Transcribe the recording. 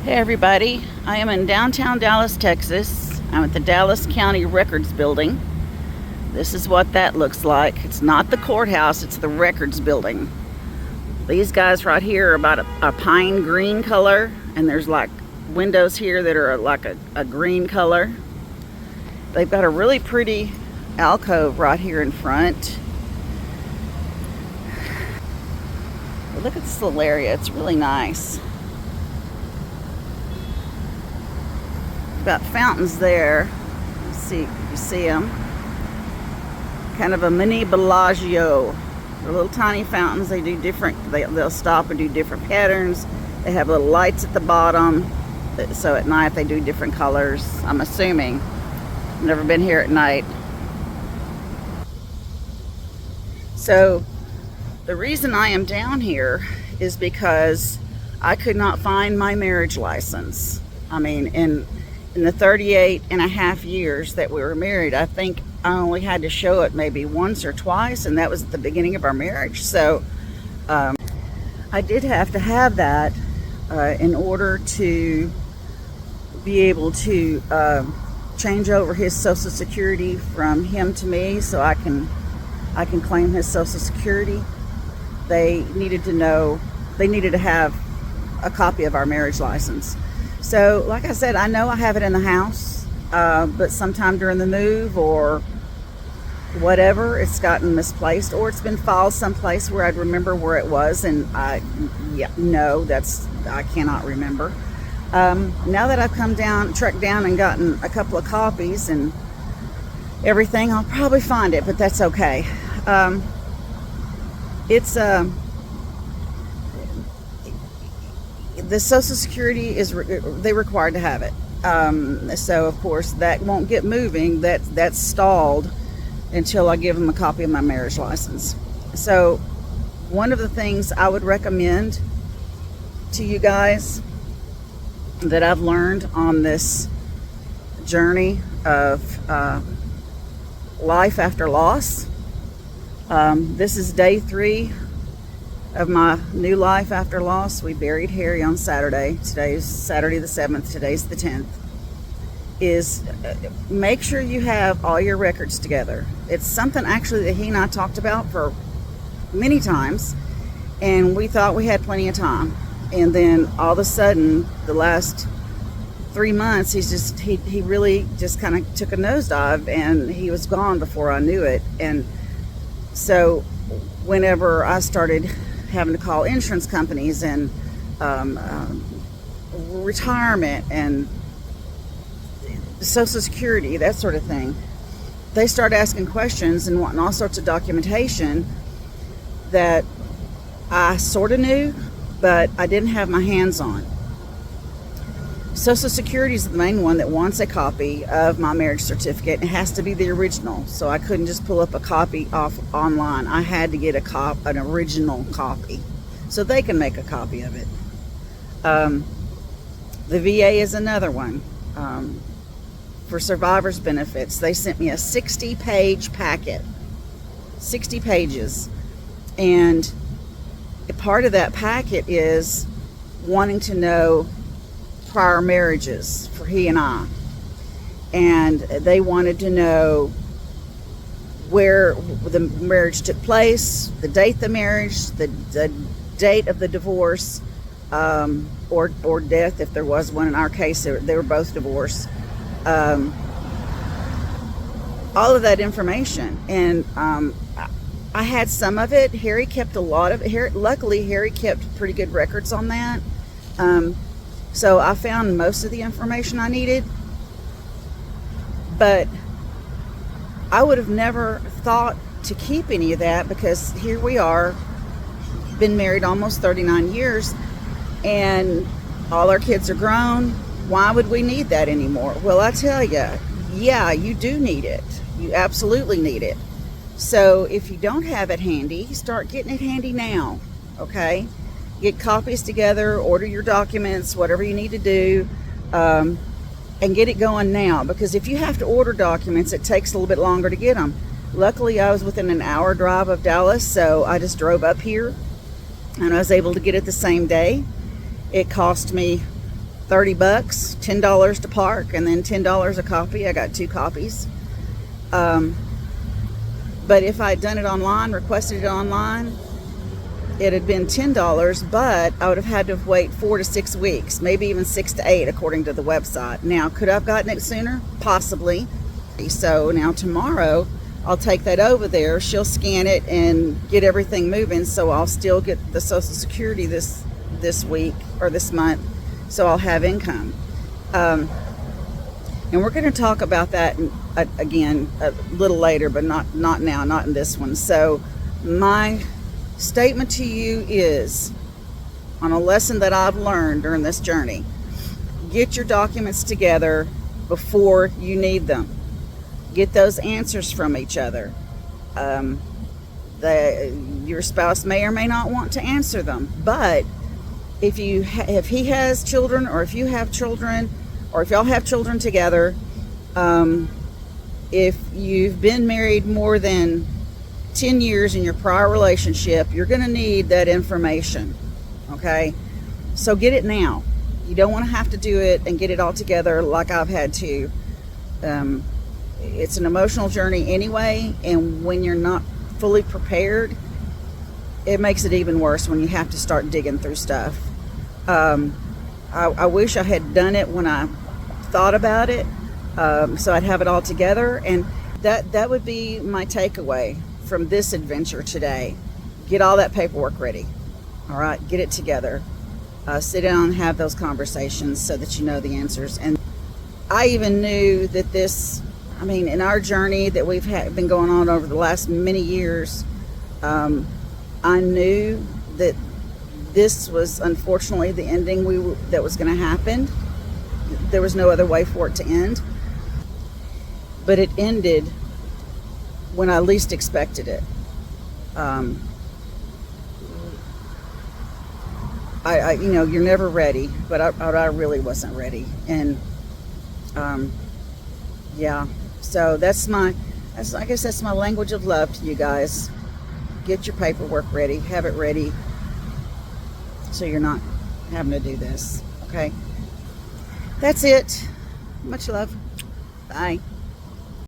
Hey everybody, I am in downtown Dallas, Texas. I'm at the Dallas County Records Building. This is what that looks like. It's not the courthouse, it's the Records Building. These guys right here are about a pine green color, and there's like windows here that are like a green color. They've got a really pretty alcove right here in front. But look at this little area, it's really nice. Got fountains there. Let's see if you see them. Kind of a mini Bellagio. They're little tiny fountains. They do different. They'll stop and do different patterns. They have little lights at the bottom, so at night they do different colors. I'm assuming. I've never been here at night. So the reason I am down here is because I could not find my marriage license. I mean, in the 38 and a half years that we were married, I think I only had to show it maybe once or twice, and that was at the beginning of our marriage. So I did have to have that in order to be able to change over his Social Security from him to me, so I can claim his Social Security. They needed to have a copy of our marriage license. So, like I said, I know I have it in the house, but sometime during the move or whatever, it's gotten misplaced, or it's been filed someplace where I'd remember where it was, and I cannot remember. Now that I've trekked down and gotten a couple of copies and everything, I'll probably find it, but that's okay. The Social Security they're required to have it. So of course that won't get moving. That's stalled until I give them a copy of my marriage license. So one of the things I would recommend to you guys that I've learned on this journey of life after loss. This is day 3 of my new life after loss. We buried Harry on Saturday. Today's Saturday the 7th. Today's the 10th. Is make sure you have all your records together. It's something actually that he and I talked about for many times, and we thought we had plenty of time. And then all of a sudden, the last 3 months, he really just kind of took a nosedive, and he was gone before I knew it. And so whenever I started having to call insurance companies and retirement and Social Security, that sort of thing, they start asking questions and wanting all sorts of documentation that I sort of knew, but I didn't have my hands on. Social Security is the main one that wants a copy of my marriage certificate. It has to be the original, so I couldn't just pull up a copy off online. I had to get an original copy so they can make a copy of it. The VA is another one. For survivors benefits, they sent me a 60-page packet, 60 pages, and a part of that packet is wanting to know prior marriages for he and I, and they wanted to know where the marriage took place, the date of the marriage, the date of the divorce, or death if there was one. In our case, they were both divorced. All of that information, and I had some of it. Harry kept a lot of it. Luckily, Harry kept pretty good records on that. So I found most of the information I needed, but I would have never thought to keep any of that, because here we are, been married almost 39 years, and all our kids are grown. Why would we need that anymore? Well, I tell you, yeah, you do need it. You absolutely need it. So if you don't have it handy, start getting it handy now, okay? Get copies together, order your documents, whatever you need to do, and get it going now. Because if you have to order documents, it takes a little bit longer to get them. Luckily, I was within an hour drive of Dallas, so I just drove up here, and I was able to get it the same day. It cost me $30, $10 to park, and then $10 a copy. I got 2 copies. But if I'd done it online, requested it online, it had been $10, but I would have had to wait 4 to 6 weeks, maybe even 6 to 8, according to the website. Now, could I have gotten it sooner? Possibly. So now tomorrow, I'll take that over there. She'll scan it and get everything moving. So I'll still get the Social Security this week or this month. So I'll have income. And we're going to talk about that again a little later, but not now, not in this one. So my statement to you is, on a lesson that I've learned during this journey, get your documents together before you need them. Get those answers from each other. Your spouse may or may not want to answer them, but if he has children, or if you have children, or if y'all have children together, if you've been married more than 10 years in your prior relationship, you're going to need that information. Okay, so get it now. You don't want to have to do it and get it all together like I've had to. It's an emotional journey anyway, and when you're not fully prepared, it makes it even worse when you have to start digging through stuff. I wish I had done it when I thought about it, so I'd have it all together, and that would be my takeaway from this adventure today. Get all that paperwork ready. All right, get it together. Sit down and have those conversations so that you know the answers. And I even knew that in our journey that we've been going on over the last many years, I knew that this was unfortunately the ending that was going to happen. There was no other way for it to end. But it ended when I least expected it. You're never ready, but I really wasn't ready. And so I guess that's my language of love to you guys. Get your paperwork ready, have it ready, so you're not having to do this. Okay, that's it. Much love. Bye.